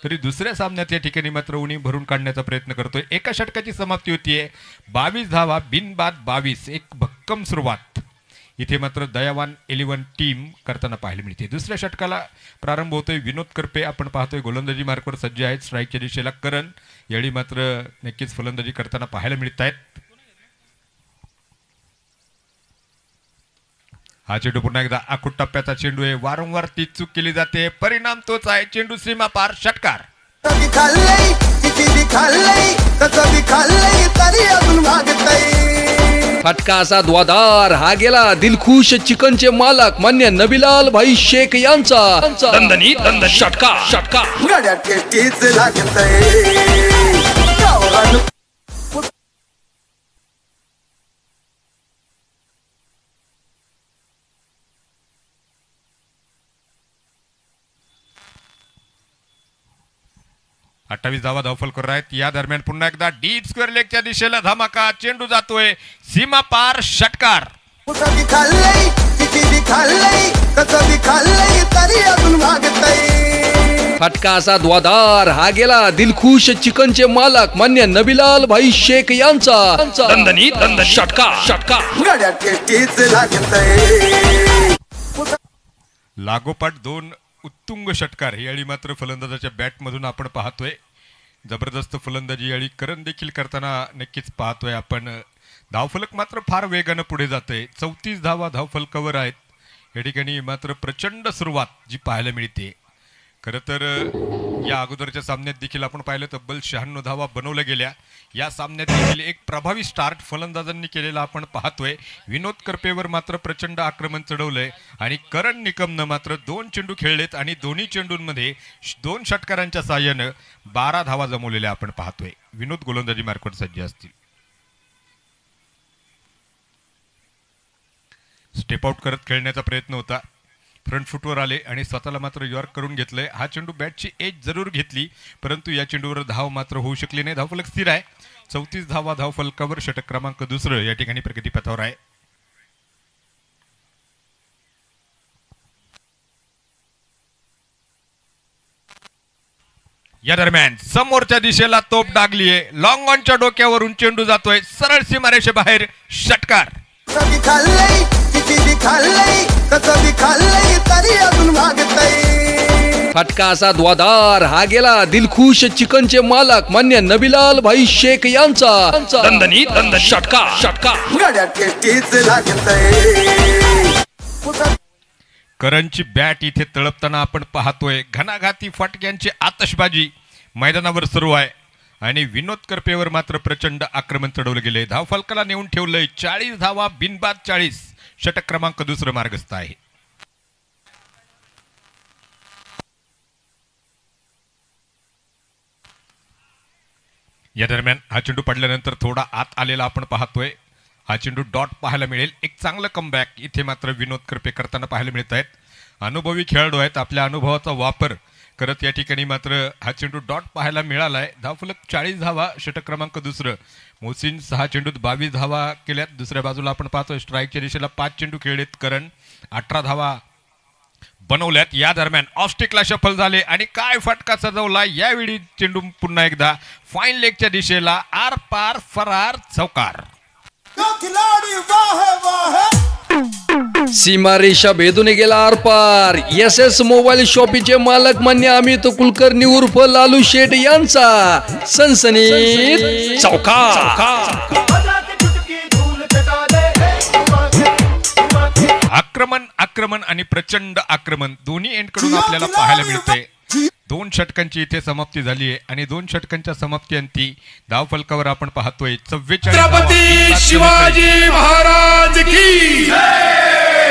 तरी दुसऱ्या सामन्यात या ठिकाणी मात्र उणी भरून काढण्याचा प्रयत्न करतोय। एका षटकाची समाप्ती होतीये, 22 धावा बिनबाद 22, एक भक्कम सुरुवात इथे मात्र दयावान 11 टीम करताना पाहायला मिळते। दुसऱ्या षटकाला प्रारंभ होतोय, विनोद करपे आपण पाहतोय गोलंदाजी मार्कवर सज्ज आहेत, स्ट्राईकच्या दिशेला करण यावेळी मात्र नक्कीच फलंदाजी करताना पाहायला मिळत आहेत। हा चेंडू पुन्हा एकदा आखूट टप्प्याचा चेंडू आहे, वारंवार ती चूक केली जाते, परिणाम तोच आहे, चेंडू सीमा पार, षटकार। फटका असा द्वादार, हा गेला दिलखुश चिकनचे मालक मान्य नबीलाल भाई शेख यांचा दणदणीत षटकार। अठ्ठावीस धावा धावफलकर आहेत। या दरम्यान पुन्हा एकदा डीप स्क्वेअर लेगच्या दिशेला धमाका, चेंडू जातोय सीमा पार, षटकार। फटका असा द्वादार, हा गेला दिलखुश चिकनचे मालक मान्य नबीलाल भाई शेख यांचा दणदणीत षटकार। लागोपाठ 2 उत्तुंग षटकार यावेळी मात्र फलंदाजाच्या बॅटमधून आपण पाहतोय। जबरदस्त फलंदाजी यावेळी करण देखील करताना नक्कीच पाहतोय आपण। धावफलक मात्र फार वेगानं पुढे जाते, 34 धावा धावफलकावर आहेत। या ठिकाणी मात्र प्रचंड सुरुवात जी पाहायला मिळते। खरं तर या अगोदरच्या सामन्यात देखील आपण पाहिलं तब्बल 96 धावा बनवल्या गेल्या। या सामन्यात देखील एक प्रभावी स्टार्ट फलंदाजांनी केलेला आपण पाहतोय। विनोद करपेवर मात्र प्रचंड आक्रमण चढवलंय आणि करण निकमनं मात्र 2 चेंडू खेळलेत आणि दोन्ही चेंडूंमध्ये 2 षटकारांच्या साहाय्यानं 12 धावा जमवलेल्या आपण पाहतोय। विनोद गोलंदाजी मार्कवर सज्ज असतील, स्टेप आउट करत खेळण्याचा प्रयत्न होता, फ्रंट फुटवर आले आणि स्वतःला मात्र यॉर्क करून घेतलंय। हा चेंडू बॅटची एज जरूर घेतली, परंतु या चेंडूवर धाव मात्र होऊ शकली नाही। धावफलक स्थिर आहे, 34 धावा धावफलकावर, षटक क्रमांक 2 या ठिकाणी प्रगतीपथावर आहे। या दरम्यान समोरच्या दिशेला तोप डागलीये, लॉंग ऑनच्या डोक्यावरून चेंडू जातोय सरळ सीमारेषेबाहेर, षटकार। फटका असा द्वादार, हा गेला दिलखुश चिकनचे मालक मान्य नबीलाल भाई शेख यांचा दणदणीत षटकार। करणची बॅट इथे तळपताना आपण पाहतोय। घणाघाती फटक्यांची आतषबाजी मैदानावर सुरू आहे आणि विनोद करपेवर मात्र प्रचंड आक्रमण चढवलं गेले। धावफलकाला नेऊन ठेवलंय, 40 धावा बिनबाद 40, षटक क्रमांक 2 मार्गस्थ आहे। या दरम्यान हा चेंडू पडल्यानंतर थोडा आत आलेला आपण पाहतोय। हा चेंडू डॉट पाहायला मिळेल, एक चांगलं कमबॅक इथे मात्र विनोद करपे करताना पाहायला मिळत आहेत। अनुभवी खेळाडू आहेत, आपल्या अनुभवाचा वापर करत या ठिकाणी मात्र हा चेंडू डॉट पाहायला मिळालाय। धावफलक 40 धावा, षटक क्रमांक 2। मोहसिन 6 चेंडूत 22 धावा केल्यात। दुसऱ्या बाजूला आपण पाहतोय स्ट्राईकच्या दिशेला 5 चेंडू खेळलेत, करण 18 धावा बनवल्यात। या दरम्यान ऑफस्टिकला शफल झाले आणि काय फटका सजवला, यावेळी चेंडू पुन्हा एकदा फाईन लेगच्या दिशेला, आर पार फरार, चौकार। सीमारेषा भेदून गेला आरपार, SS मोबाईल शॉपीचे मालक मान्य अमित कुलकर्णी उर्फ लालू शेठ यांचा सनसनीत चौकार। आक्रमण आणि प्रचंड आक्रमण दोन्ही एंडकडून आपल्याला पाहायला मिळते। 2 षटकांची इथे समाप्ती झाली आहे आणि 2 षटकांच्या समाप्तीअंती धावफलकावर आपण पाहतोय 44 शिवाजी महाराज की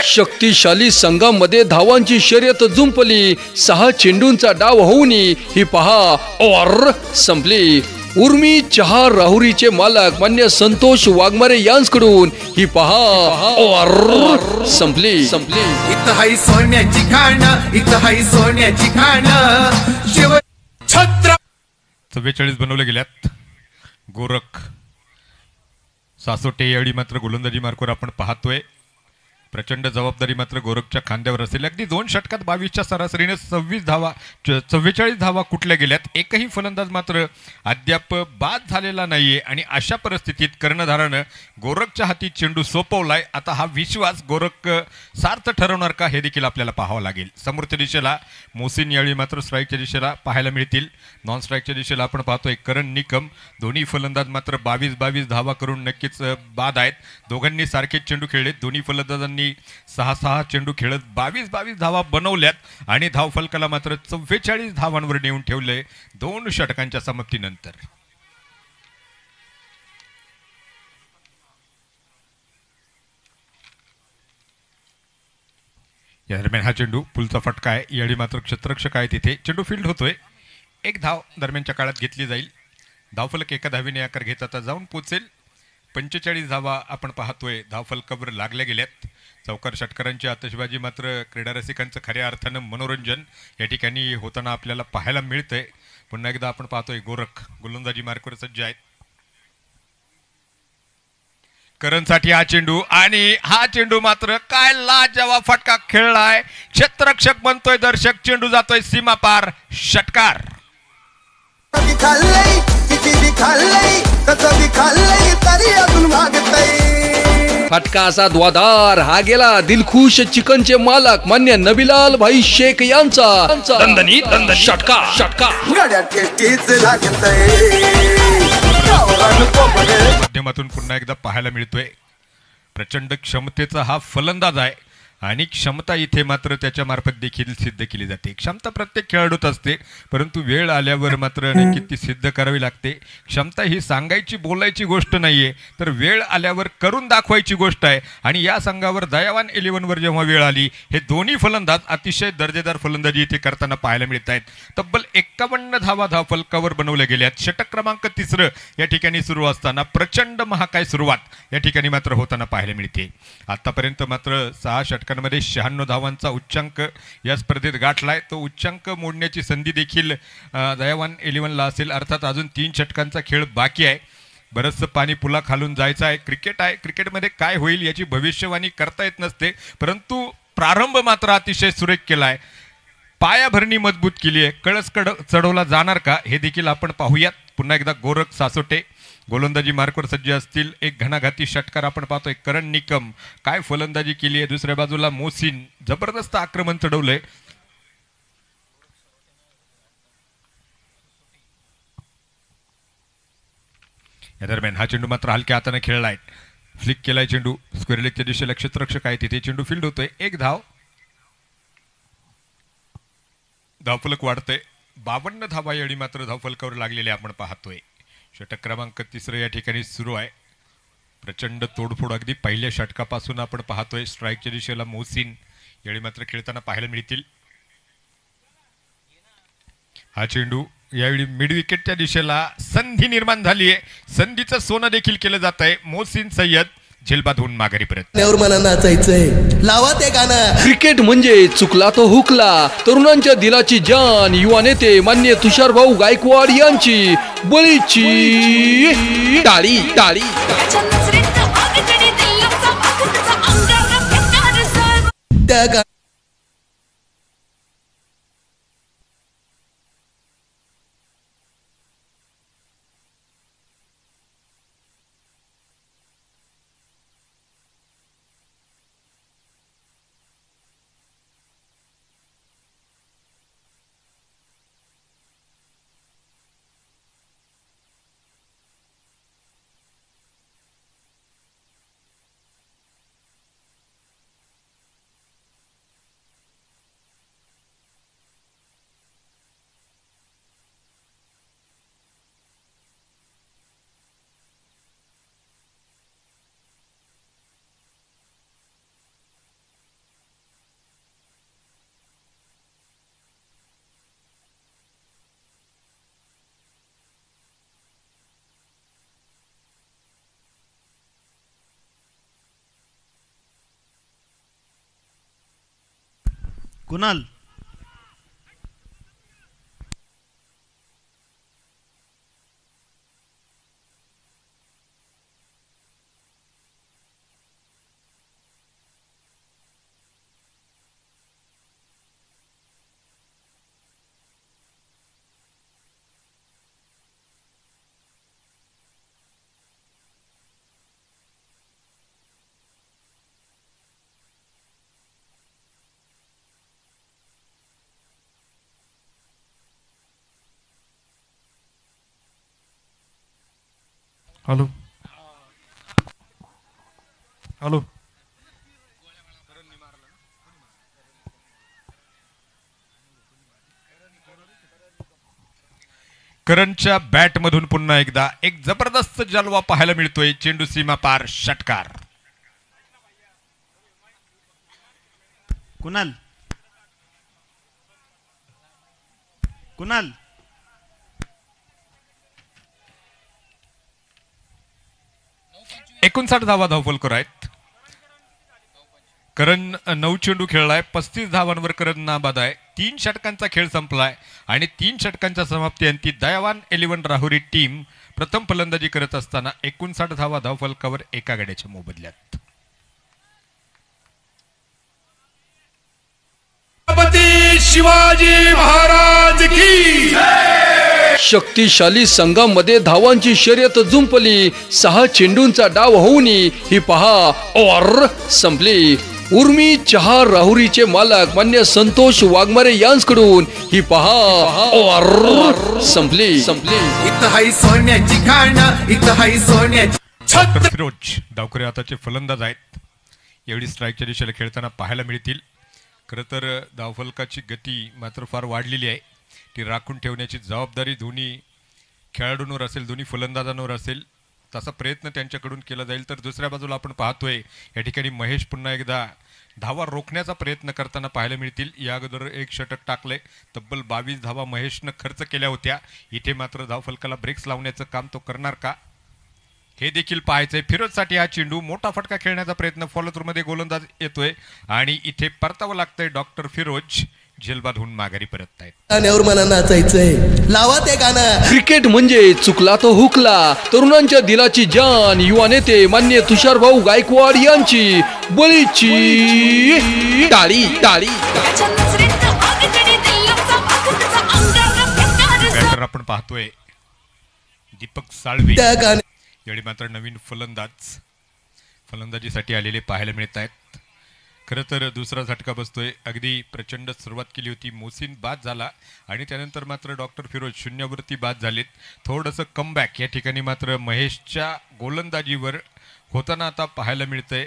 शक्तिशाली संघामध्ये धावांची शर्यत जुंपली। 6 चेंडूंचा डाव होऊन ही पहा और संपली। उर्मी चहा राहुरीचे मालक मान्य संतोष वाघमारे यांकडून ही पहा और संपली। इथं हाय सोन्याची खाणं, इथं हाय सोन्याची खाणं, शिव छत्र 44 बनवले गेल्यात। गोरख सासोटे यावेळी मात्र गोलंदाजी मार्कवर आपण पाहतोय। प्रचंड जबाबदारी मात्र गोरखच्या खांद्यावर असेल. अगदी 2 षटकात 22च्या सरासरीने 44 धावा कुठल्या गेल्यात. एकही फलंदाज मात्र अद्याप बाद झालेला नाहीये आणि अशा परिस्थितीत कर्णधारानं गोरखच्या हाती चेंडू सोपवलाय. आता हा विश्वास गोरख सार्थ ठरवणार का हे देखील आपल्याला पाहावं लागेल. समोरच्या दिशेला मोसिन यावेळी मात्र स्ट्राईकच्या दिशेला पाहायला मिळतील. नॉन स्ट्राईकच्या दिशेला आपण पाहतोय करण निकम. दोन्ही फलंदाज मात्र 22 धावा करून नक्कीच बाद आहेत. दोघांनी सारखेच चेंडू खेळले. दोन्ही फलंदाजांनी 6 चेंडू खेळत 22 धावा बनवल्यात आणि धावफलकाला मात्र 44 धावांवर नेऊन ठेवले 2 षटकांच्या समाप्तीनंतर. या दरम्यान हा चेंडू पुलचा फटका आहे. यावेळी मात्र क्षेत्ररक्षक आहे तिथे. चेंडू फील्ड होतोय. 1 धाव दरम्यानच्या काळात घेतली जाईल. धावफलक एका धावीने आकार घेत आता जाऊन पोचेल. 45 धावा आपण पाहतोय धावफलकावर लागल्या गेल्यात. चौकार षटकारांची आतषबाजी मात्र क्रीडा रसिकांचं खऱ्या अर्थानं मनोरंजन या ठिकाणी होताना आपल्याला पाहायला मिळतंय. पुन्हा एकदा आपण पाहतोय गोरख गोलंदाजी मार्कवर सज्ज आहेत. करणसाठी हा चेंडू आणि हा चेंडू मात्र काय लाजवाब फटका खेळलाय. क्षेत्ररक्षक बनतोय दर्शक. चेंडू जातोय सीमा पार. षटकार. फटका असा द्वादार. हा गेला दिलखुश चिकनचे मालक मान्य नबीलाल भाई शेख यांचा दणदणीत षटकार. माध्यमातून पुन्हा एकदा पाहायला मिळतोय प्रचंड क्षमतेचा हा फलंदाज आहे आणि क्षमता इथे मात्र त्याच्या मार्फत देखील सिद्ध केली जाते. क्षमता प्रत्येक खेळाडूत असते परंतु वेळ आल्यावर मात्र नक्की ती सिद्ध करावी लागते. क्षमता ही सांगायची बोलायची गोष्ट नाहीये तर वेळ आल्यावर करून दाखवायची गोष्ट आहे. आणि या संघावर दयावान 11वर जेव्हा वेळ आली हे दोन्ही फलंदाज अतिशय दर्जेदार फलंदाजी इथे करताना पाहायला मिळत आहेत. तब्बल 51 धावा धावफलकावर बनवल्या गेल्यात. षटक क्रमांक 3 या ठिकाणी सुरू असताना प्रचंड महाकाय सुरुवात या ठिकाणी मात्र होताना पाहायला मिळते. आतापर्यंत मात्र 6 षटकांमध्ये 96 धावांचा उच्चांक या स्पर्धेत गाठलाय. तो उच्चांक मोडण्याची संधी देखील दयावान 11ला असेल. अर्थात अजून 3 षटकांचा खेळ बाकी आहे. बरंचसं पाणी पुला खालून जायचं आहे. क्रिकेट आहे. क्रिकेटमध्ये काय होईल याची भविष्यवाणी करता येत नसते परंतु प्रारंभ मात्र अतिशय सुरेख केला आहे. पायाभरणी मजबूत केली आहे. कळस चढवला जाणार का हे देखील आपण पाहूयात. पुन्हा एकदा गोरख सासोटे गोलंदाजी मार्कवर सज्ज असतील. एक घणाघाती षटकार आपण पाहतोय. करण निकम काय फलंदाजी केली आहे. दुसऱ्या बाजूला मोसिन जबरदस्त आक्रमण चढवलंय. या दरम्यान हा चेंडू मात्र हलक्या हाताने खेळलाय. फ्लिक केलाय चेंडू. स्क्वेअर लेगच्या दिशेला क्षेत्ररक्षक आहे तिथे. चेंडू फील्ड होतोय. 1 धाव. धावफलक वाढतंय. 52 धावा यावेळी मात्र धावफलकावर लागलेले आपण पाहतोय. षटक क्रमांक 3 या ठिकाणी सुरू आहे. प्रचंड तोडफोड अगदी पहिल्या षटकापासून आपण पाहतोय. स्ट्राईकच्या दिशेला मोसिन यावेळी मात्र खेळताना पाहायला मिळतील. हा चेंडू यावेळी मिड विकेटच्या दिशेला संधी निर्माण झाली आहे. संधीचं सोनं देखील केलं जात आहे. मोसिन सय्यद झेलबादहून माघारी परत. मला नाचायचंय. लावा ते गाणं. क्रिकेट म्हणजे चुकला तो हुकला. तरुणांच्या दिलाची जान युवा नेते मान्य तुषार भाऊ गायकवाड यांची बळीची टाळी. त्या कुणाल हॅलो हॅलो करणच्या बॅट मधून पुन्हा एकदा एक जबरदस्त जलवा पाहायला मिळतोय. चेंडू सीमा पार षटकार. कुणाल कुणाल 59 धावा धावफलकर आहेत. करण 9 चेंडू खेळलाय. 35 धावांवर करण नाबाद आहे. 3 षटकांचा खेळ संपलाय आणि 3 षटकांच्या समाप्तीअंती दयावान 11 राहुरी टीम प्रथम फलंदाजी करत असताना 59 धावा धावफलकावर एका गड्याच्या मोबदल्यात. छत्रपती शिवाजी महाराज की शक्तिशाली संघामध्ये धावांची शर्यत जुंपली. 6 चेंडूंचा डाव होऊन ही पहा और संपली. उर्मी चहा राहुरीचे मालक मान्य संतोष वाघमारे यांकडून ही पहा और संपली. इथं हाय सोन्याची खाण, इथं हाय सोन्याची छत्र फिरोज डावखरे आताचे फलंदाज आहेत. एवढी स्ट्राईकच्या दिशेला खेळताना पाहायला मिळतील. खरं तर धावफलकाची गती मात्र फार वाढलेली आहे. ती राखून ठेवण्याची जबाबदारी दोन्ही खेळाडूंवर असेल, दोन्ही फलंदाजांवर असेल. तसा प्रयत्न त्यांच्याकडून केला जाईल. तर दुसऱ्या बाजूला आपण पाहतोय या ठिकाणी महेश पुन्हा एकदा धावा रोखण्याचा प्रयत्न करताना पाहायला मिळतील. या अगोदर एक षटक टाकले. तब्बल 22 धावा महेशनं खर्च केल्या होत्या. इथे मात्र धावफलकाला ब्रेक्स लावण्याचं काम तो करणार का हे देखील पाहायचंय. फिरोजसाठी हा चेंडू मोठा फटका खेळण्याचा प्रयत्न फॉलोथ्रूमध्ये गोलंदाज येतोय आणि इथे परतावं लागतंय. डॉक्टर फिरोज झेलबादहून माघारी परत आहेत. गाण्यावर मला नाचायचंय, लावा ते गाणं. क्रिकेट म्हणजे चुकला तो हुकला. तरुणांच्या दिलाची जान युवा नेते मान्य तुषारभाऊ गायकवाड यांची बळीची टाळी. बॅटर आपण पाहतोय दीपक साळवे. त्या गाण्या यावेळी मात्र नवीन फलंदाजीसाठी आलेले पाहायला मिळत आहेत. खरं तर दुसरा झटका बसतोय. अगदी प्रचंड सुरुवात केली होती. मोहसिन बाद झाला आणि त्यानंतर मात्र डॉक्टर फिरोज शून्यावरती बाद झालेत. थोडंसं कमबॅक या ठिकाणी मात्र महेशच्या गोलंदाजीवर होताना आता पाहायला मिळतंय.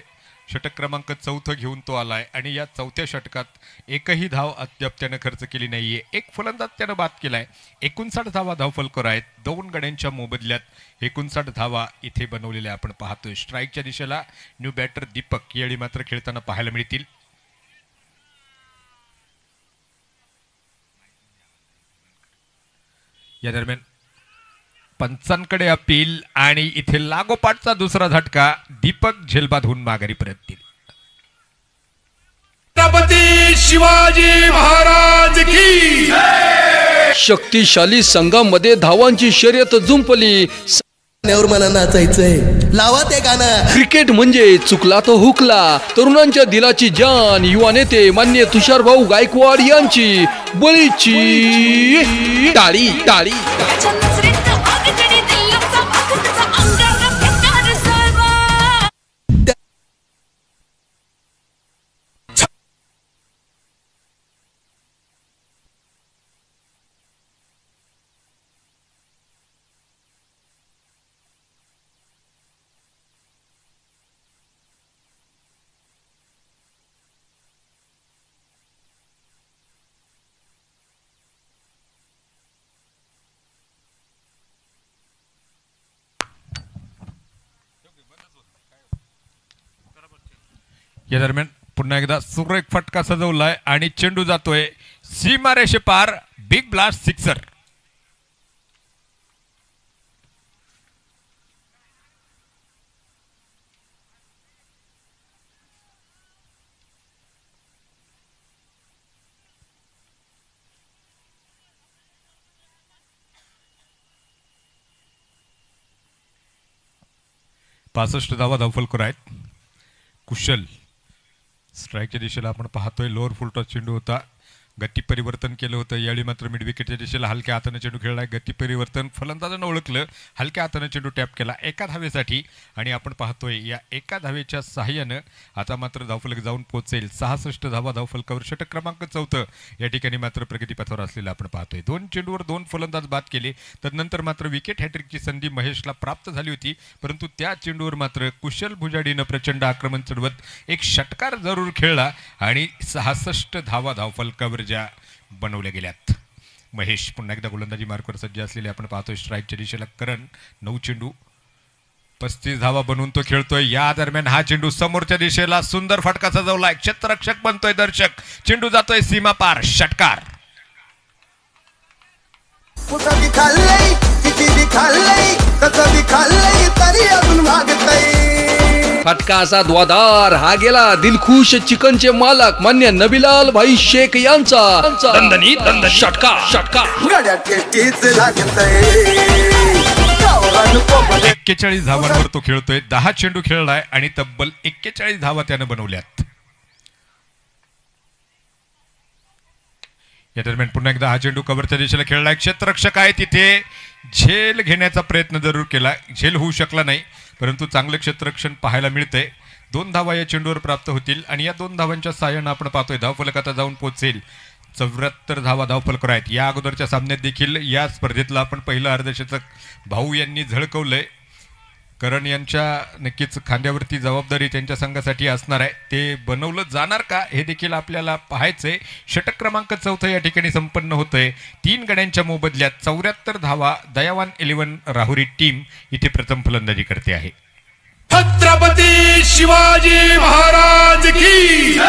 षटक क्रमांक 4 घेऊन तो आलाय आणि या 4थ्या षटकात एकही धाव अद्याप त्यानं खर्च केली नाहीये. एक फलंदाज त्यानं बाद केलाय. 59 धावा धावफलकर आहेत. 2 गड्यांच्या मोबदल्यात 59 धावा इथे बनवलेल्या आपण पाहतोय. स्ट्राईकच्या दिशेला न्यू बॅटर दीपक यावेळी मात्र खेळताना पाहायला मिळतील. या दरम्यान पंचांकडे अपील आणि इथे लागोपाठचा दुसरा झटका. दीपक झेलबादहून माघारी परततील. छत्रपती शिवाजी महाराज की शक्तिशाली संघामध्ये धावांची शर्यत जुंपली. गाण्यावर मला नाचायचंय, लावा ते गाणं. क्रिकेट म्हणजे चुकला तो हुकला. तरुणांच्या दिलाची जान युवा नेते मान्य तुषारभाऊ गायकवाड यांची बळीची टाळी. या दरम्यान पुन्हा एकदा सुरेख फटका सजवलाय आणि चेंडू जातोय सीमारेषे पार. Big blast sixer. पासष्ट धावा धावफलकर आहेत. कुशल स्ट्राईकच्या दिशेला आपण पाहतोय. लोअर फुलटॉस चेंडू होता. गती परिवर्तन केलं होतं. यावेळी मात्र मिड विकेटच्या दिशेला हलक्या हाताने चेंडू खेळलाय. गती परिवर्तन फलंदाजानं ओळखलं, हलक्या हाताने चेंडू टॅप केला एका धावेसाठी आणि आपण पाहतोय या एका धावेच्या सहाय्यानं आता मात्र धावफलक जाऊन पोहोचेल 66 धावा धावफलकावर. षटक क्रमांक 4 या ठिकाणी मात्र प्रगतीपथावर असलेलं आपण पाहतोय. 2 चेंडूवर 2 फलंदाज बाद केले. तदनंतर मात्र विकेट हॅट्रिकची संधी महेशला प्राप्त झाली होती, परंतु त्या चेंडूवर मात्र कुशल भुजाडीनं प्रचंड आक्रमण चढवत एक षटकार जरूर खेळला आणि 66 धावा धावफलकावर ज्या बनवल्या गेल्यात. महेश पुन्हा एकदा गोलंदाजी मार्कवर सज्ज असलेले आपण पाहतोय. स्ट्राईकच्या दिशेला करण 9 चेंडू 35 धावा बनवून तो खेळतोय. या दरम्यान हा चेंडू समोरच्या दिशेला सुंदर फटका सजवलाय. क्षेत्ररक्षक बनतोय दर्शक. चेंडू जातोय सीमा पार. षटकार. फटका असा द्वादार. हा गेला दिलखुश चिकनचे मालक मान्य नबीलाल भाई शेख यांचा दणदणीत षटकार. 41 धावांवर तो खेळतोय. 10 चेंडू खेळलाय आणि तब्बल 41 धावा त्यानं बनवल्यात. या दरम्यान पुन्हा एकदा हा चेंडू कव्हरच्या दिशेला खेळलाय. क्षेत्ररक्षक आहे तिथे. झेल घेण्याचा प्रयत्न जरूर केला, झेल होऊ शकला नाही, परंतु चांगलं क्षेत्ररक्षण पाहायला मिळतंय. 2 धावा या चेंडूवर प्राप्त होतील आणि या 2 धावांच्या साहाय्यानं आपण पाहतोय धावफलक आता जाऊन पोहोचेल 74 धावा धावफलकर आहेत. या अगोदरच्या सामन्यात देखील या स्पर्धेतला आपण पहिलं अर्धशतक भाऊ यांनी झळकवलंय. करण यांच्या नक्कीच खांद्यावरती जबाबदारी त्यांच्या संघासाठी असणार आहे. ते बनवलं जाणार का हे देखील आपल्याला पाहायचंय. षटक क्रमांक 4 या ठिकाणी संपन्न होतंय. 3 गड्यांच्या मोबदल्यात 74 धावा दयावान 11 राहुरी टीम इथे प्रथम फलंदाजी करते आहे. छत्रपती शिवाजी महाराज की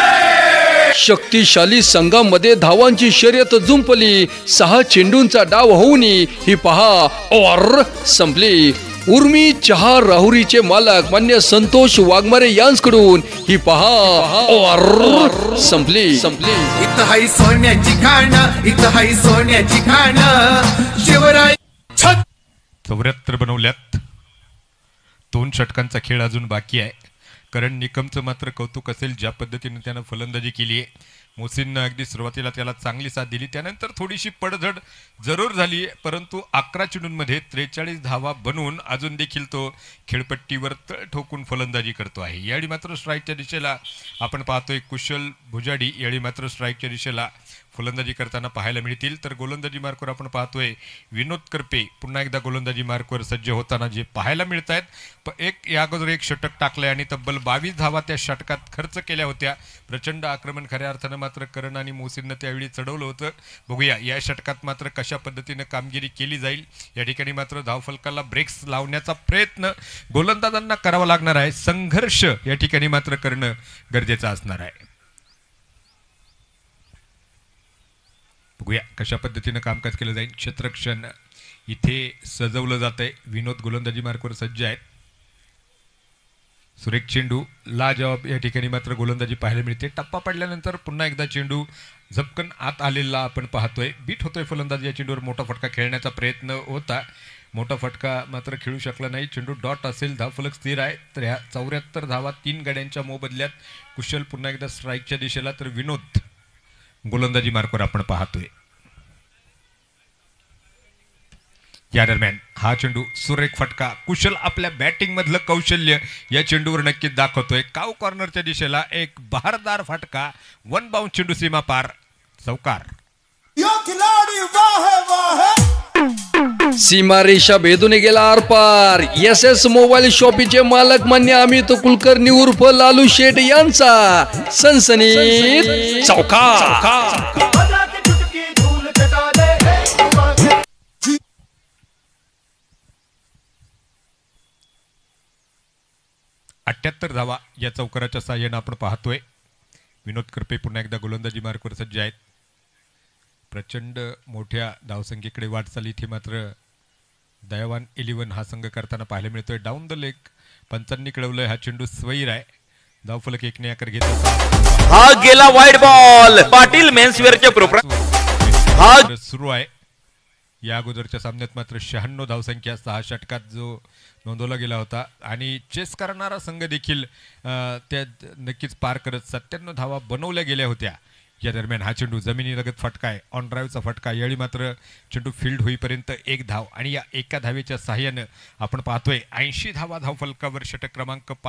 शक्तिशाली संघामध्ये धावांची शर्यत जुंपली. 6 चेंडूंचा डाव होऊन ही पहा और संपली. उर्मी चहा राहुरीचे मालक मान्य संतोष वाघमारे यांकडून ही पहा और संपली. इथं हाय सोन्याची खाण, इथं हाय सोन्याची खाण. शिवराय 74 बनवल्यात. 2 षटकांचा खेळ अजून बाकी आहे. करण निकमचं मात्र कौतुक असेल ज्या पद्धतीने त्यानं फलंदाजी केली आहे. मोसीननं अगदी सुरुवातीला त्याला चांगली साथ दिली, त्यानंतर थोडीशी पडझड जरूर झाली, परंतु 11 चेंडूंमध्ये 43 धावा बनवून अजून देखील तो खेळपट्टीवर तळ ठोकून फलंदाजी करतो आहे. यावेळी मात्र स्ट्राईकच्या दिशेला आपण पाहतोय कुशल भुजाडी यावेळी मात्र स्ट्राईकच्या दिशेला फलंदाजी करताना पाहायला मिळतील. तर गोलंदाजी मार्कवर आपण पाहतोय विनोद करपे पुन्हा एकदा गोलंदाजी मार्कवर सज्ज होताना जे पाहायला मिळत आहेत. या अगोदर एक षटक टाकलंय आणि तब्बल 22 धावा त्या षटकात खर्च केल्या होत्या. प्रचंड आक्रमण खऱ्या अर्थानं मात्र करण आणि मोसीननं त्यावेळी चढवलं होतं. बघूया या षटकात मात्र कशा पद्धतीनं कामगिरी केली जाईल. या ठिकाणी मात्र धावफलकाला ब्रेक्स लावण्याचा प्रयत्न गोलंदाजांना करावा लागणार आहे. संघर्ष या ठिकाणी मात्र करणं गरजेचं असणार आहे. बघूया कशा पद्धतीनं कामकाज केलं जाईल. क्षेत्ररक्षण इथे सजवलं जातंय. विनोद गोलंदाजी मार्कवर सज्ज आहेत. सुरेख चेंडू लाजवाब या ठिकाणी मात्र गोलंदाजी पाहायला मिळते. टप्पा पडल्यानंतर पुन्हा एकदा चेंडू झपकन आत आलेला आपण पाहतोय. बीट होतोय फलंदाज. या चेंडूवर मोठा फटका खेळण्याचा प्रयत्न होता, मोठा फटका मात्र खेळू शकला नाही. चेंडू डॉट असेल, धावफलक स्थिर आहे. तर ह्या 74 धावा 3 गड्यांच्या मोबदल्यात. कुशल पुन्हा एकदा स्ट्राईकच्या दिशेला, तर विनोद गोलंदाजी मार्कवर आपण पाहतोय. या दरम्यान हा चेंडू सुरेख फटका. कुशल आपल्या बॅटिंग मधलं कौशल्य या चेंडूवर नक्कीच दाखवतोय. काव कॉर्नरच्या दिशेला एक बहारदार फटका. 1 बाउंस चेंडू सीमा पार. चौकार. सीमा रेषा भेदून गेला आरपार. SS मोबाईल शॉपीचे मालक मान्य अमित कुलकर्णी उर्फ लालू शेठ यांचा सनसनीत चौकार. 78 धावा या चौकाराच्या साहाय्यानं आपण पाहतोय. विनोद करपे पुन्हा एकदा गोलंदाजी मार्कवर सज्ज आहेत. प्रचंड मोठ्या धावसंख्येकडे वाटचाल इथे मात्र दयावान 11 हा संघ करताना पाहायला मिळतोय. डाऊन द लेग पंचांनी कळवलंय हा चेंडू स्वैर आहे. धावफलक 1 ने आकार घेत हा गेला वाईड बॉल. पाटील मेन्सवेअरचे प्रोप्रायटर सुरू आहे. या अगोदरच्या सामन्यात मात्र 96 धावसंख्या 6 षटकात जो नोंदवला गेला होता आणि चेस करणारा संघ देखील त्या नक्कीच पार करत 97 धावा बनवल्या गेल्या होत्या. या दरम्यान हा चेंडू जमिनीलगत फटका आहे, ऑन ड्राईव्हचा फटका. यावेळी मात्र चेंडू फील्ड होईपर्यंत 1 धाव आणि या एका धावेच्या सहाय्यानं आपण पाहतोय 80 धावा धावफलकावर षटक क्रमांक 5